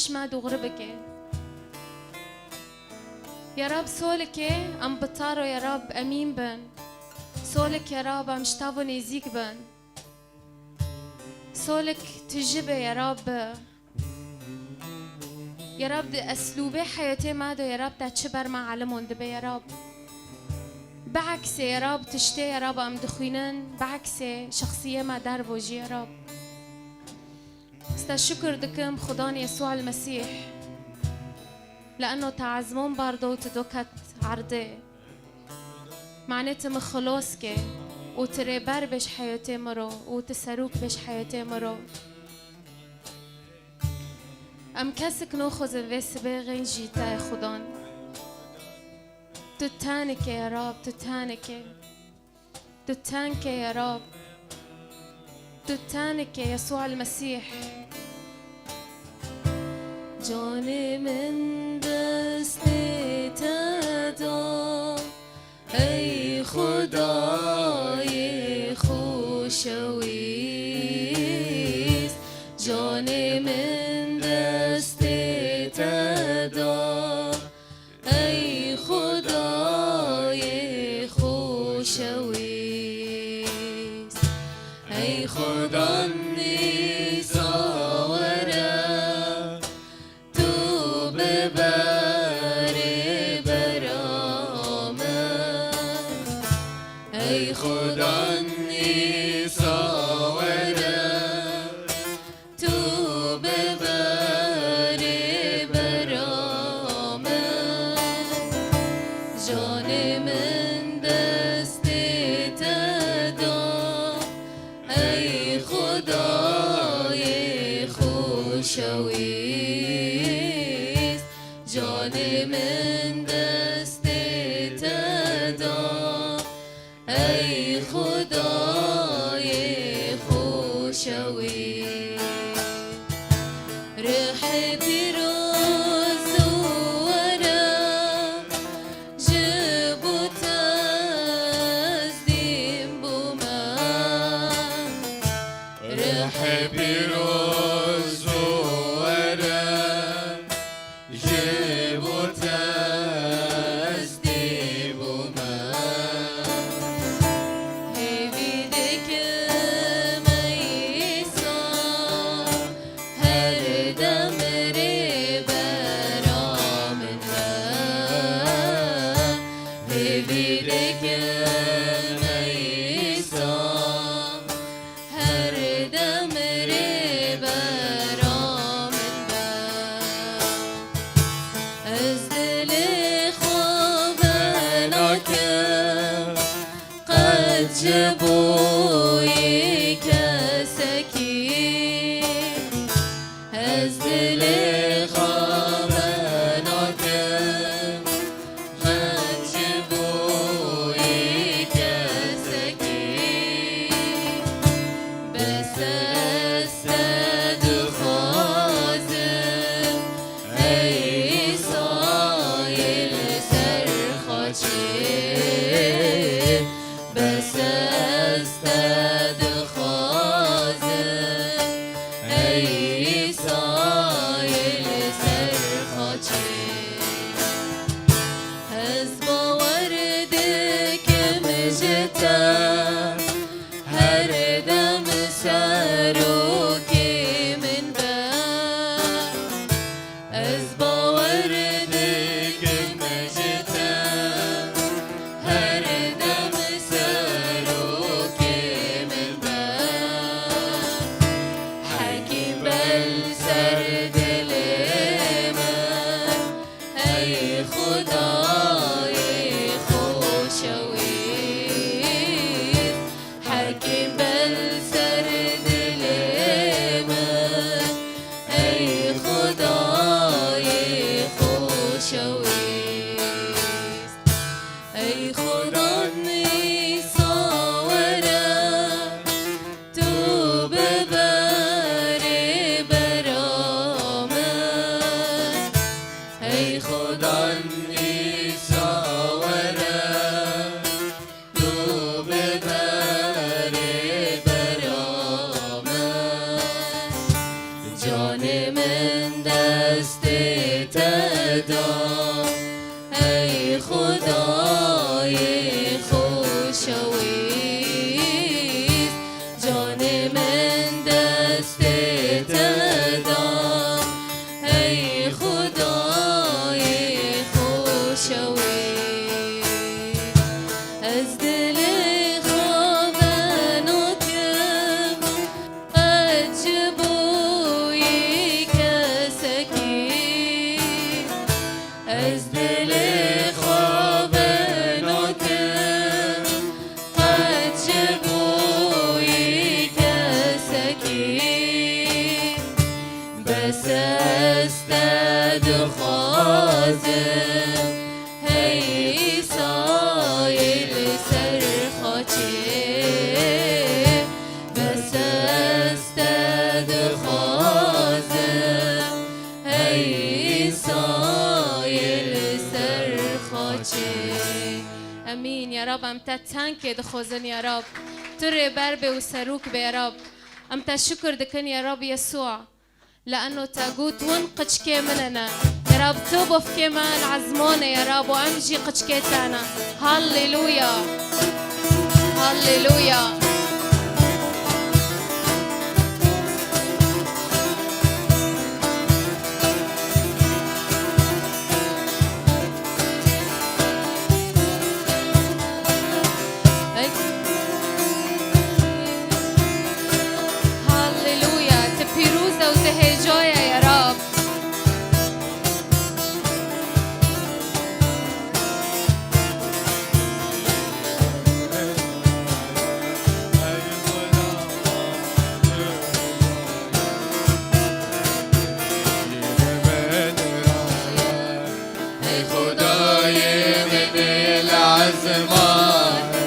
شماد وغربك يا رب سولك ام بطارو يا رب امين بن سولك يا رب ام شتافو نيزيك بن سولك تجيبه يا رب يا رب اسلوبي حياتي مادو يا رب تتشبر مع علمون دبي يا رب بعكس يا رب تشتي يا رب ام دخوينن بعكس شخصية ما دربوجي يا رب استشكر دكم خدان يسوع المسيح لأنه تعزمون باردو تدوكت عرضي معناته مخلوصك وتريبر بش حياتي مرو وتسروك بش حياتي مرو ام كسك نوخذ في سباغين جيتا خدان تتانك يا رب تتانك يا رب تتانك يا يسوع المسيح جاني من دستی تدا ای خدای خوشویز جاني من دستی تدا ای خدای خوشویز ای خدا جاني من دستی تدا ای خدای خوشویز روح پیروز ورم جبو تزدیم بومم روح پیروز ورم جبو تزدیم بومم هیویدک میسا هر دم ری برام هیویدک میسا هر دم ری برام از دل خوابناکم قد جبوی کسکی از دل خوابناکم قد جبوی کسکی بس استد خوازم ای سایل سرخاچی بس استد خوازم ای سایل سرخاچی از باور دکم جتا هر دم سروکی من بر از باور دکم جتا هر دم سروکی من بر حکیم بل سر دل من ای خدای خوشویز حکیم بل سر دل من ای خدای دست تدا ای خدای خوشویست جان من دست تدا ای خدای خوشویست از دل از دل خواب نوکم عجبوی کسکی بس استد خوازم هی سایل سرخاچه بس استد خوازم هی امين يا رب امتا تانكي دخوزن يا رب تري بربي وسروك بي يا رب امتا شكر دكن يا رب يسوع لأنه تاقوت ونقش كي مننا يا رب توبف كما العزمونة يا رب وامجي قش كيتانا هاليلويا هاليلويا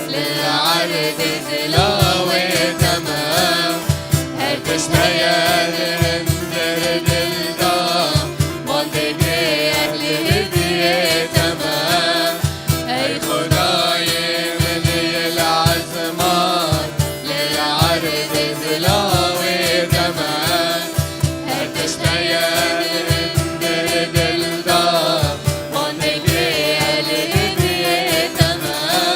للعرض زلاوي تمام هرتش ليالي ندرد الدام منطقي أهل هدية تمام أي خداي من العزمان للعرض زلاوي تمام هرتش ليالي ندرد الدام منطقي أهل هدية تمام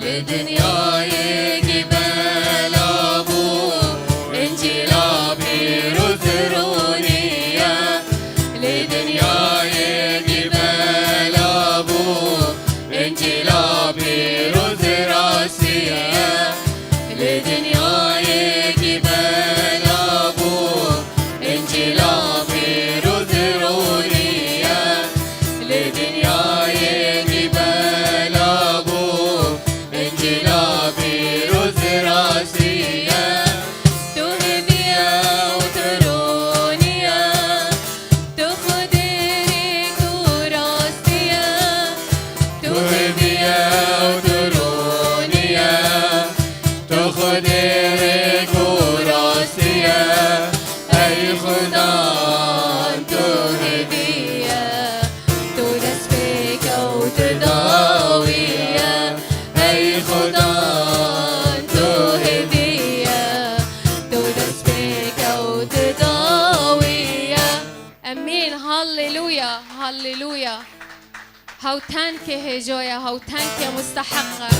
لدنيای جبال ابو انجیلا پیروز رونیه لدنیای جبال ابو انجیلا پیروز راسیه لدنیای جبال ابو انجیلا پیروز رونیه لدنیای جبال ابو انجیلا پیروز راسیه تو هدیه و ترونیه تو خودی تو راستیه تو هدیه و ترونیه تو خودی تو راستیه ای خدا تو هدیه تو دست فکر و تداویه ای خدا تو هدیه تو دست فکر و تداویه امین هاللویا هاللویا هاوتن که هجایا هاوتن که مستحقه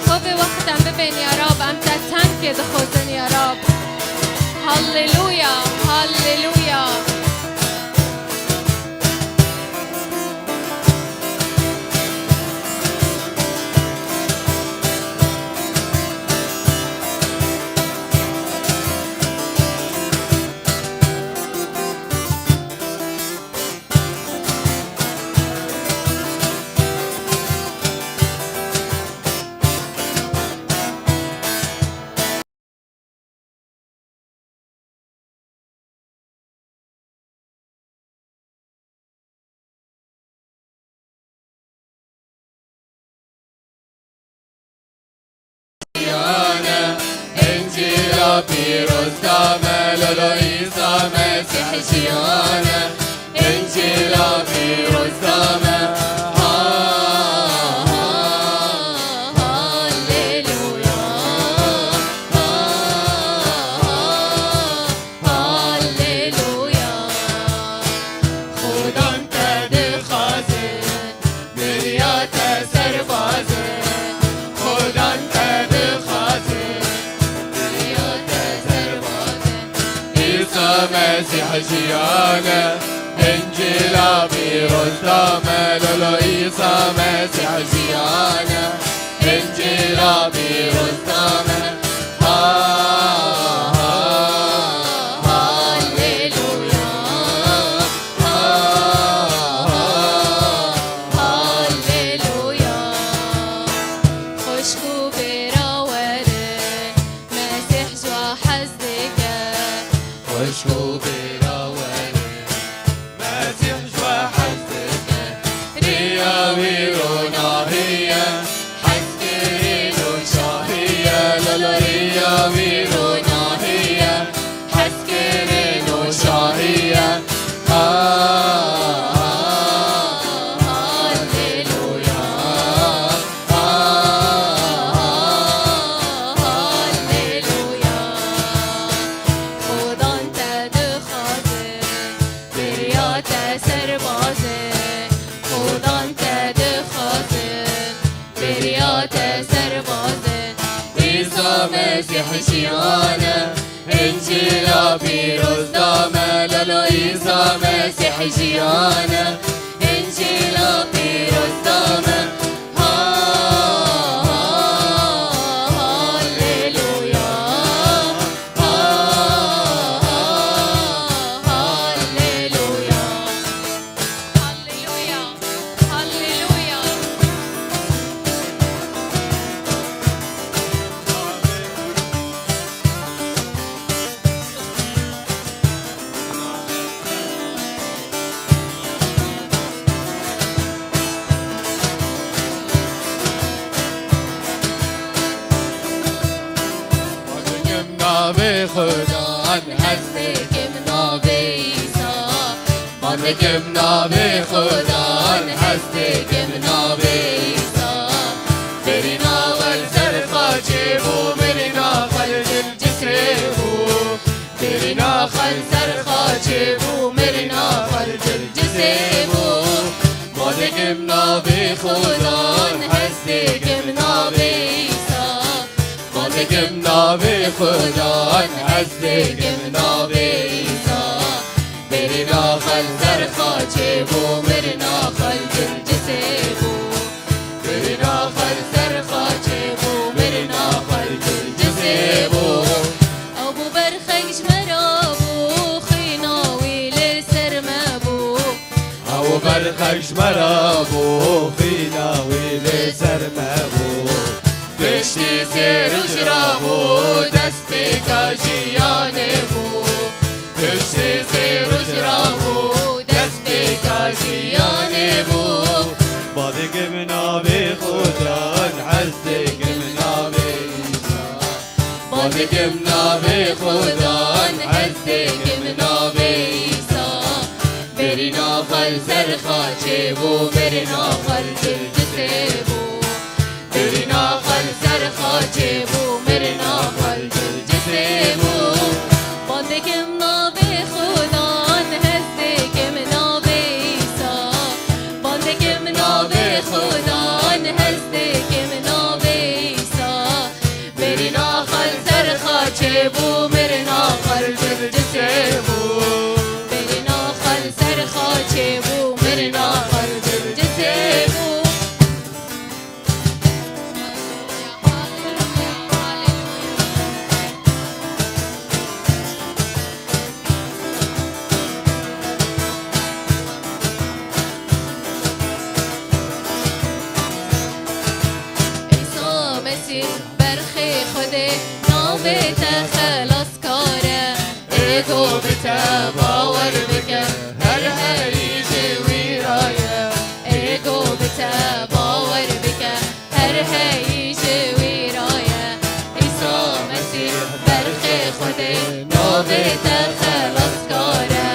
خوب وقتم ببین یا رب ام تن که دخوزن یا رب هاللویا هاللویا انجیلا پیروز دامه لولو عیسی مسیح جیانه انجیلا پیروز دامه هاللویا هاللویا خدا انت خازن ملیات سربازه خدا انت مسیح جیانه انجیلا پیروز دامه لولو عیسی مسیح جیانه انجیلا پیروز دامه هاللویا هاللویا خوشگو براوره مسیح جوا حزدگه خوشگو براوره مسیح جوا حزدگه ریا ویروناهیه حسکرین و شاهیه لولو ریا ویروناهیه حسکرین و شاهیه مسیح جیانه انجیلا پیروز دامه لولو عیسی مسیح جیانه انجیلا پیروز دامه هاللویا هاللویا هاللویا هاللویا به خدا هستیم نابی عیسی ما بگیم نابی خدا هستیم نابی عیسی برینا ول سرخاچی بو برینا خلد الجسر بو برینا خل سرخاچی بو برینا خلد الجسر بو ما بگیم نابی خدا هستیم نابی خدا نزدیک منا به عیسی برنا خل سرخا چه بو مرنا خل جلجسه بو برنا خل سرخا چه بو مرنا خل جلجسه بو ابو برخش مرابو خیناوی لسر مبو ابو برخش مرابو خیناوی لسر مبو دشتی سر و شرابو دستی کاشیانه بو دشتی سر و شرابو دستی کاشیانه بو بادق منا به خدا نزدیک منا به عیسی بادق منا به خدا نزدیک منا به عیسی برنا خل سرخا چه بو برنا خل جلجسه بو برنا خل سرخا چه بو مرنا خل جلجسه بو بادق منا به خدا نزدیک منا به عیسی بادق منا به خدا نزدیک منا به عیسی برنا خل سرخا چه بو مرنا خل جلجسه بو برنا خل سرخا چه بو مرنا خل جلجسه بو برخی خوده نامت خلاص کاره ایگو بتا باور بکن هر هریج ویرایه ایگو بتا باور بکن هر هریج ویرایه ایسا مسیح برخی خوده نامت خلاص کاره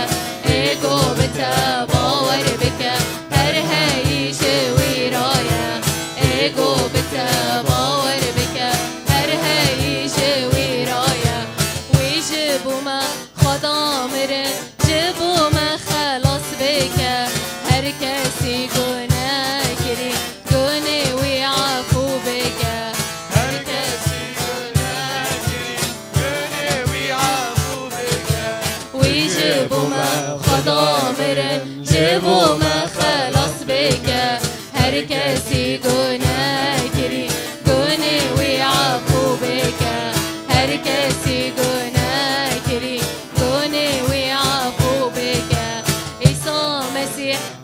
ایگو بتا باور بکن هر هریج ویرایه ایگو بتا باور خدا مره جبو ما خلاص بکه هر کسی گناه کری گناه وی عفو بکه هر کسی گناه کری گناه وی عفو بکه وی جبو ما خدا مره جبو ما خلاص بکه هر کسی گناه کری گناه وی عفو بکه هر کسی گناه کری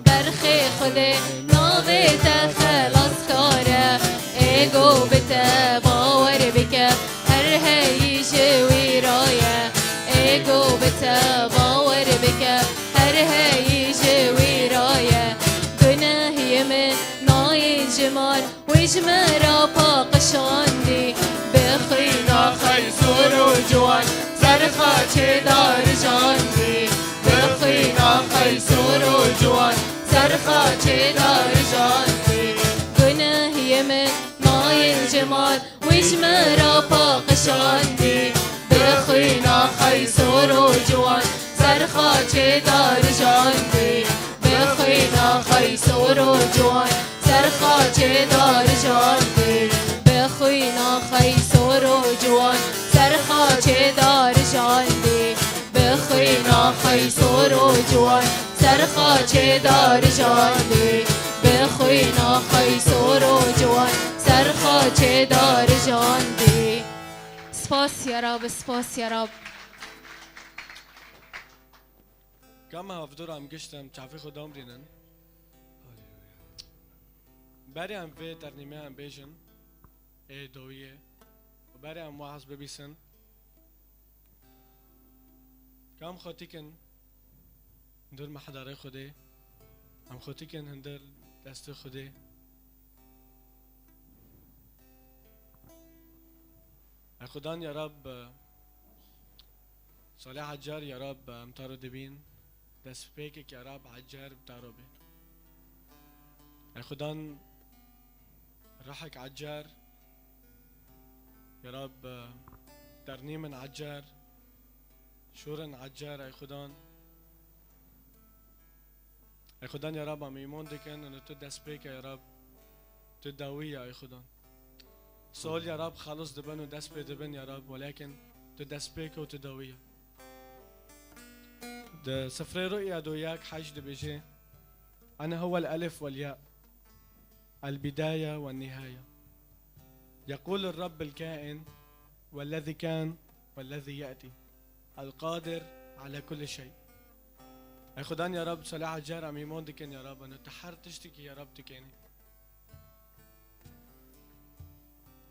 برخی خوده نامت خلاص کاره ایگو بتا باور بکه هر هیج ویرایه ایگو بتا باور بکه هر هیج ویرایه گناهی من نای جمال وجمرا پاقشاندی بخینا خیسور و جوان سرخا چه دار جاندی بخینا خیسور و جوان سرخا چه دار جاندی گناهی من مای جمال وجمرا پاقشاندی بخینا خیسور و جوان سرخا چه دار جاندی بخینا خیسور و جوان سرخا چه دار جاندی بخینا خیسور و جوان سرخا چه دار جاندی بخینا خیسور و جوان سرخا چه دار جاندی بخینا خیسور و جوان سرخا چه دار جاندی سپاس یا رب سپاس یا رب کم هفته هم گشتم چافی خودم رینن بری هم وی ترنیمه هم بیشن ای دویه و بری هم واحظ ببیسن کم خواتی کن هندر محضره خوده هم خواتی کن هندر دست خوده ای خدان یا رب صالح حجار یا رب امتارو دبین دست پیکی که رب حجار بتارو بین ای خدان رحك عجار يا رب ترنيم عجار شورا عجار اي خدان يا رب عم يمون دكن انه تدس بيك يا رب تداوية اي خدان سؤال يا رب خلص دبن ودسبي دبن يا رب ولكن تدسبيك وتداوية ده سفر رؤيا دوياك حاج دبيجي أنا هو الألف والياء البداية والنهاية يقول الرب الكائن والذي كان والذي يأتي القادر على كل شيء أخدان يا رب صلاح الجار أميمون دكين يا رب أنا تحر تشتكي يا رب تكيني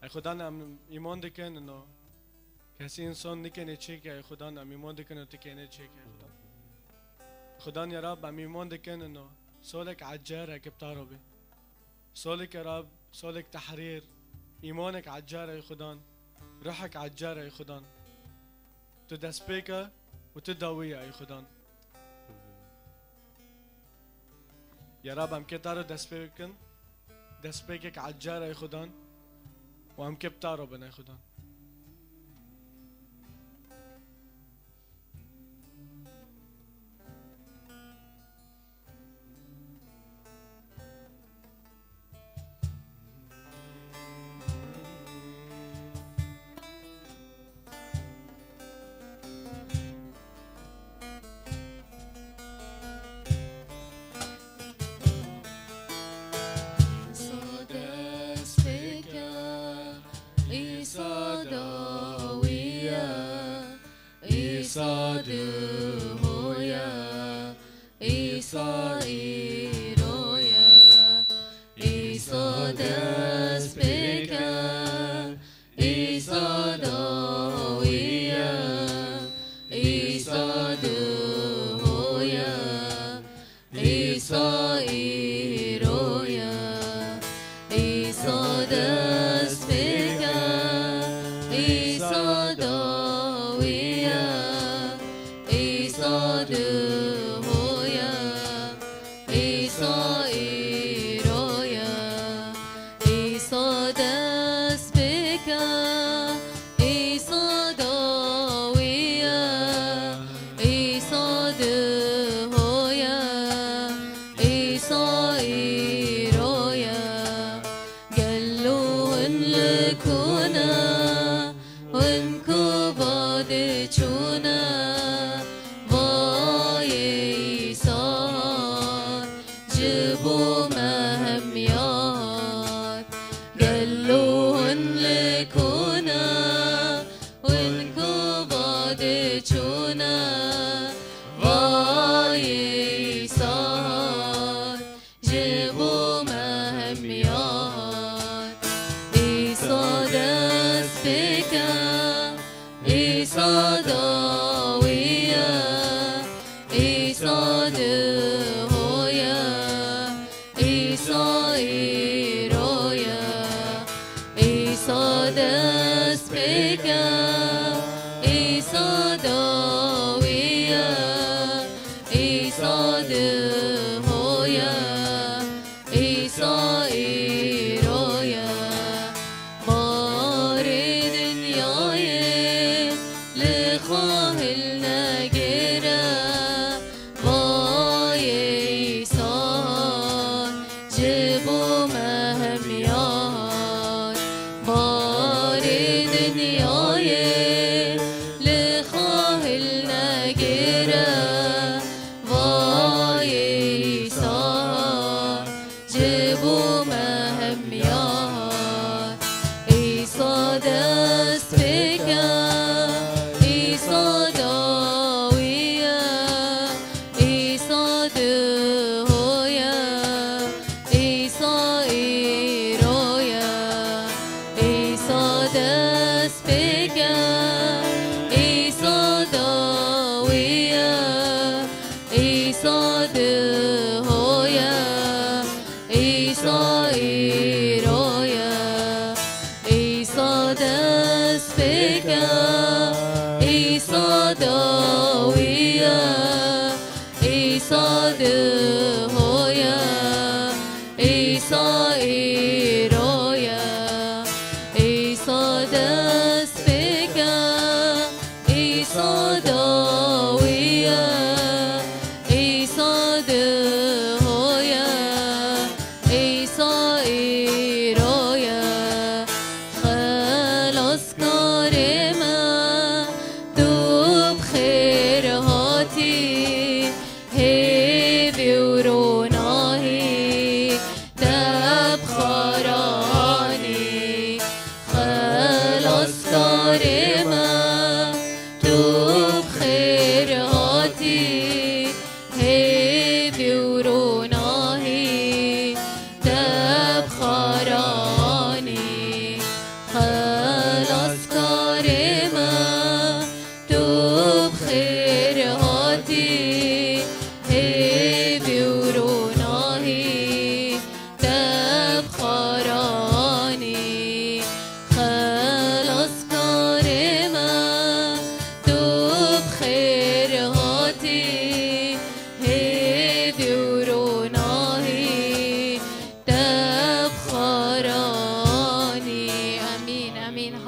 أخدان أميمون دكين إنه كاسين صون نكين تشيكي أخدان أميمون دكين إنه تكيني تشيكي أخدان يا رب أميمون دكين إنه سولك عجارة كبتاربي سولك يا رب سولك تحرير إيمانك عجارة يا خدان روحك عجارة يا خدان تدسبيك وتداوية يا خدان يا رب أم كتارو دسبيكك عجارة يا خدان وأم كبتارو بنا يا خدان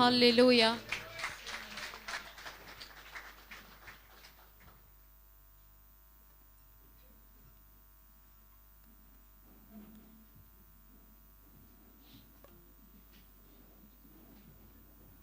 هللويا.